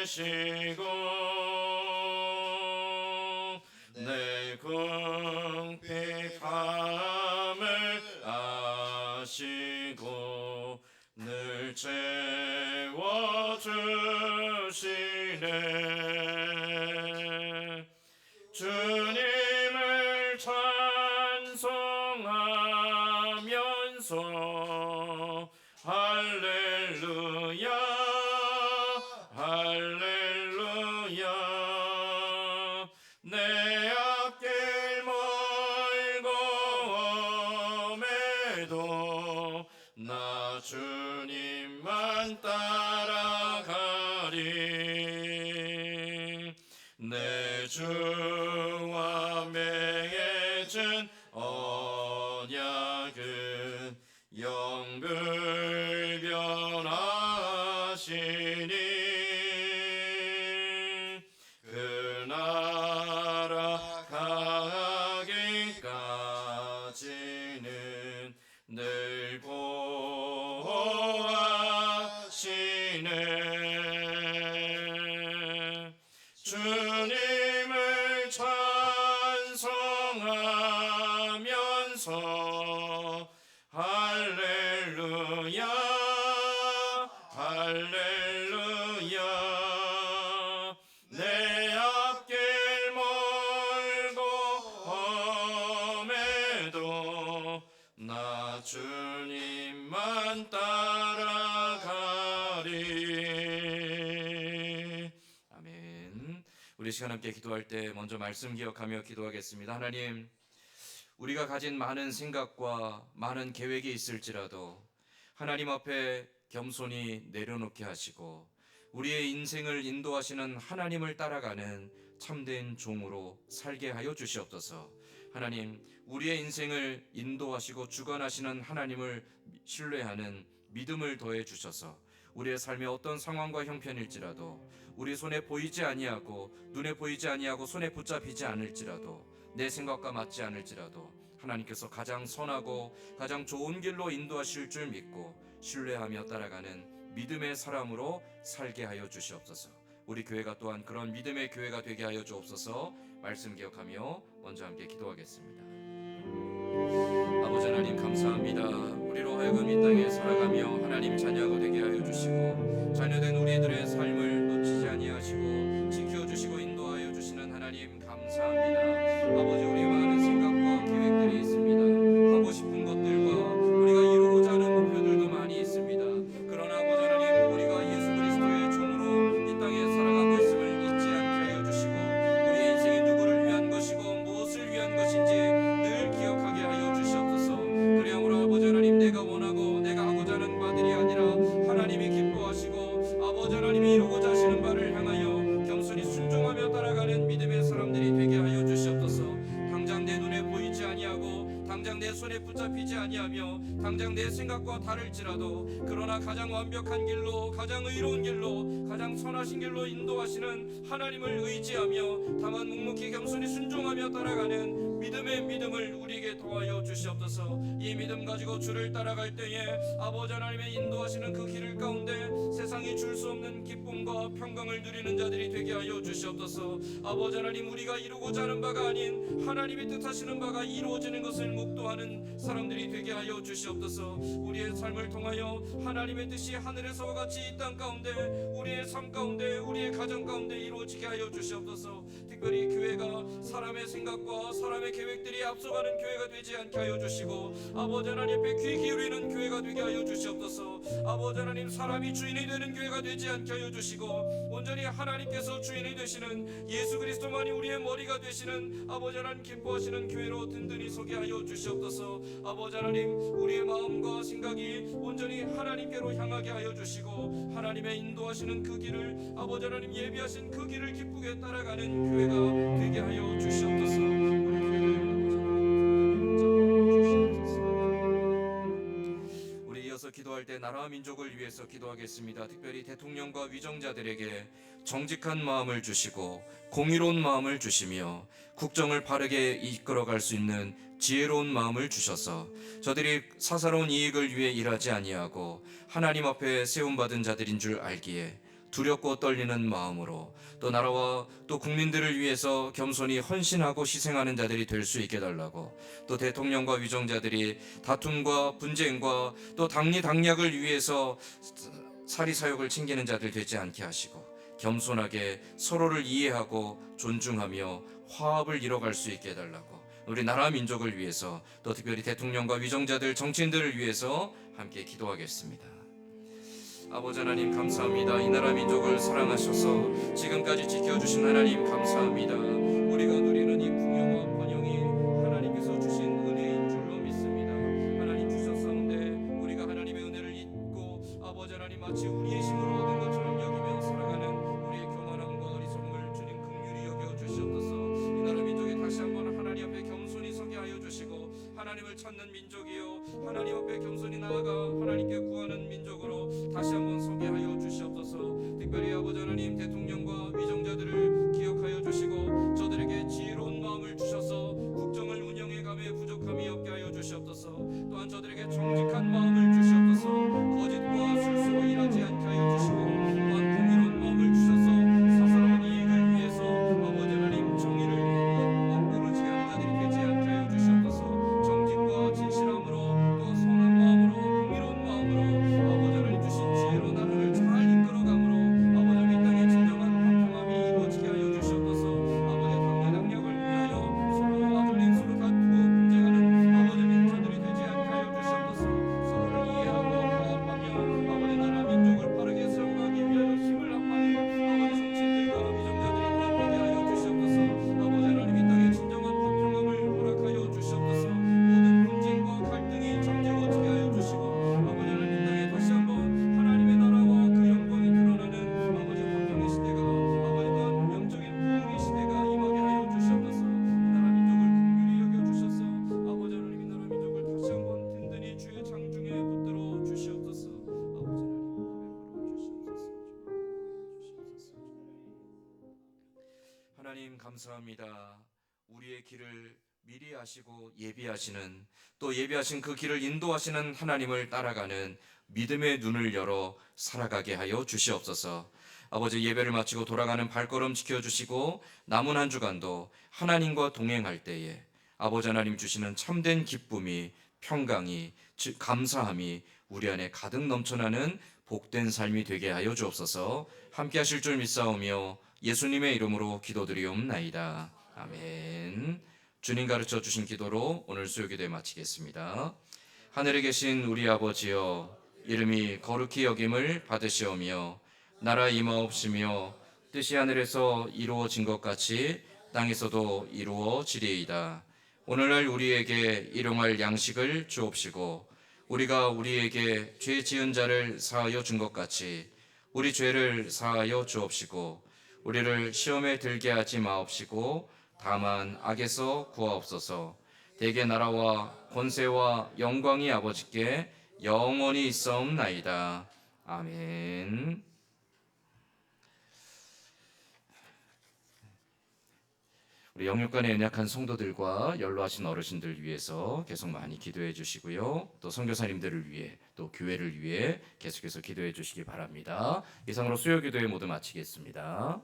계시고 내 궁핍함을 아시고 늘 채워주시네. 주님을 찬송하면서 할렐루야 할렐루야. 내 앞길 멀고 험해도 나 주 내 주와 맺은 언약은 영불변하시니 그 나라 가기까지는 늘 보호하시네. 주님을 찬송하면서 할렐루야 할렐루야. 내 앞길 멀고 험해도 나 주님만 따라가리. 아멘. 우리 시간 함께 기도할 때 먼저 말씀 기억하며 기도하겠습니다. 하나님, 우리가 가진 많은 생각과 많은 계획이 있을지라도 하나님 앞에 겸손히 내려놓게 하시고 우리의 인생을 인도하시는 하나님을 따라가는 참된 종으로 살게 하여 주시옵소서. 하나님, 우리의 인생을 인도하시고 주관하시는 하나님을 신뢰하는 믿음을 더해 주셔서 우리의 삶의 어떤 상황과 형편일지라도 우리 손에 보이지 아니하고 눈에 보이지 아니하고 손에 붙잡히지 않을지라도 내 생각과 맞지 않을지라도 하나님께서 가장 선하고 가장 좋은 길로 인도하실 줄 믿고 신뢰하며 따라가는 믿음의 사람으로 살게 하여 주시옵소서. 우리 교회가 또한 그런 믿음의 교회가 되게 하여 주옵소서. 말씀 기억하며 먼저 함께 기도하겠습니다. 아버지 하나님, 감사합니다. 우리로 하여금 이 땅에 살아가며 하나님 자녀가 되게 하여 주시고 자녀된 우리들의 삶을 놓치지 아니하시고 지켜주시고 인도하여 주시는 하나님, 감사합니다. 아버지, 우리 많은 생각과 계획들이 있습니다. 하고 싶은 것들과 우리가 이루고자 하는 목표들도 많이 있습니다. 그러나 아버지 하나님, 우리가 예수 그리스도의 종으로 이 땅에 살아가고 있음을 잊지 않게 하여 주시고 우리의 인생이 누구를 위한 것이고 무엇을 위한 것인지 늘 기억하게 하여 주시옵소서. 그리하므로 아버지 하나님, 내가 원하고 내가 하고자 하는 바들이 아니라 하나님이 기뻐하시고 아버지 하나님이 이루고자 하시는 바를 향하여 겸손히 순종하며 따라가는 믿음의 사람들이 되게 하여 주시옵소서. 당장 내 눈에 보이지 아니하고 당장 내 손에 붙잡히지 아니하며 당장 내 생각과 다를지라도 그러나 가장 완벽한 길로 가장 의로운 길로 가장 선하신 길로 인도하시는 하나님을 의지하며 다만 묵묵히 겸손히 순종하며 따라가는 믿음의 믿음을 우리에게 더하여 주시옵소서. 이 믿음 가지고 주를 따라갈 때에 아버지 하나님의 인도하시는 그 길을 가운데 세상이 줄 수 없는 기쁨과 평강을 누리는 자들이 되게 하여 주시옵소서. 아버지 하나님, 우리가 이루고자 하는 바가 아닌 하나님이 뜻하시는 바가 이루어지는 것을 묵도하는 사람들이 되게 하여 주시옵소서. 우리의 삶을 통하여 하나님의 뜻이 하늘에서와 같이 이 땅 가운데 우리의 삶 가운데 우리의 가정 가운데 이루어지게 하여 주시옵소서. 특별히 교회가 사람의 생각과 사람의 계획들이 앞서가는 교회가 되지 않게 하여 주시고 아버지 하나님 앞에 귀 기울이는 교회가 되게 하여 주시옵소서. 아버지 하나님, 사람이 주인이 되는 교회가 되지 않게 하여 주시고 온전히 하나님께서 주인이 되시는 예수 그리스도만이 우리의 머리가 되시는 아버지 하나님 기뻐하시는 교회로 든든히 서게 하여 주시옵소서. 아버지 하나님, 우리의 마음과 생각이 온전히 하나님께로 향하게 하여 주시고 하나님의 인도하시는 그 길을 아버지 하나님 예비하신 그 길을 기쁘게 따라가는 교회가 되게 하여 주시옵소서. 우리 교회를 우리 이어서 기도할 때 나라와 민족을 위해서 기도하겠습니다. 특별히 대통령과 위정자들에게 정직한 마음을 주시고 공의로운 마음을 주시며 국정을 바르게 이끌어갈 수 있는 지혜로운 마음을 주셔서 저들이 사사로운 이익을 위해 일하지 아니하고 하나님 앞에 세움받은 자들인 줄 알기에 두렵고 떨리는 마음으로 또 나라와 또 국민들을 위해서 겸손히 헌신하고 희생하는 자들이 될 수 있게 달라고, 또 대통령과 위정자들이 다툼과 분쟁과 또 당리당략을 위해서 사리사욕을 챙기는 자들 되지 않게 하시고 겸손하게 서로를 이해하고 존중하며 화합을 이뤄갈 수 있게 해달라고, 우리 나라 민족을 위해서 또 특별히 대통령과 위정자들 정치인들을 위해서 함께 기도하겠습니다. 아버지 하나님, 감사합니다. 이 나라 민족을 사랑하셔서 지금까지 지켜주신 하나님 감사합니다. 우리가 누리는 이 풍요와 번영이 하나님께서 주신 은혜인 줄로 믿습니다. 하나님 주셨사온데 우리가 하나님의 은혜를 잊고 아버지 하나님 마치 우리의 힘으로 얻은 것처럼 여기며 살아가는 찾는 민족이요 하나님 앞에 겸손히 나아가 하나님께 구하는 민족으로 다시 한번 서게 하여 주시옵소서. 특별히 아버지 하나님 대통령과 위정자들을 기억하여 주시고 저들에게 지혜로운 마음을 주셔서 국정을 운영해감에 부족함이 없게 하여 주시옵소서. 또한 저들에게 정직한 마음을 주시옵소서. 거짓과 술수로 일하지 않게 하여 주시고 또한 공의로운 마음을 주셔서 사사로운 이익을 위해서 아버지 하나님 정의를 무너지게 하는 자들이 되지 않게 하여 주시옵소서. 정직과 진실함으로 또 선한 마음으로 공의로운 마음으로 아버지 하나님 주신 지혜로 나라를 잘 이끌어감으로 아버지 하나님 이 땅에 진정한 화평함이 이루어지게 하여 주시옵소서. 아버지 당뇨 당력을 위하여 서로 아버지 서로 다투고 분쟁하는 아버지 하나님 자들이 되지 않게 하여 주시옵소서. 서로를 이해하고 화합하며 아버지 나라 민족을 바르게 세워가기 위하여 힘을 합하는 아버지 정치인들과 위정자들이 또한 되게 하여 주시옵소서. 아버지 하나님 이 땅에 진정한 화평함을 허락하여 주시옵소서. 모든 분쟁과 갈등이 잠재워지게 하여 주시고 아버지 하나님 이 땅에 다시 한번 하나님의 나라와 그 영광이 드러나는 아버지 화평의 시대가 아버지 또한 영적인 부흥의 시대가 임하게 하여 주시옵소서. 이 나라 민족을 긍휼히 여겨 주셔서 아버지 하나님 이 나라 민족을 다시 한번 든든히 주의 장중에 붙들어 주시옵소서. 아버지 하나님 감사합니다. 우리의 길을 미리 아시고 예비하시는 또 예비하신 그 길을 인도하시는 하나님을 따라가는 믿음의 눈을 열어 살아가게 하여 주시옵소서. 아버지 예배를 마치고 돌아가는 발걸음 지켜주시고 남은 한 주간도 하나님과 동행할 때에 아버지 하나님 주시는 참된 기쁨이 평강이 감사함이 우리 안에 가득 넘쳐나는 복된 삶이 되게 하여 주옵소서. 함께 하실 줄 믿사오며 예수님의 이름으로 기도드리옵나이다. 아멘. 주님 가르쳐 주신 기도로 오늘 수요기도에 마치겠습니다. 하늘에 계신 우리 아버지여 이름이 거룩히 여김을 받으시오며 나라 임하옵시며 뜻이 하늘에서 이루어진 것 같이 땅에서도 이루어지리이다. 오늘날 우리에게 일용할 양식을 주옵시고 우리가 우리에게 죄 지은 자를 사하여 준 것 같이 우리 죄를 사하여 주옵시고 우리를 시험에 들게 하지 마옵시고 다만 악에서 구하옵소서. 대개 나라와 권세와 영광이 아버지께 영원히 있사옵나이다. 아멘. 우리 영육간에 연약한 성도들과 연로하신 어르신들 위해서 계속 많이 기도해 주시고요. 또 선교사님들을 위해 또 교회를 위해 계속해서 기도해 주시기 바랍니다. 이상으로 수요기도회 모두 마치겠습니다.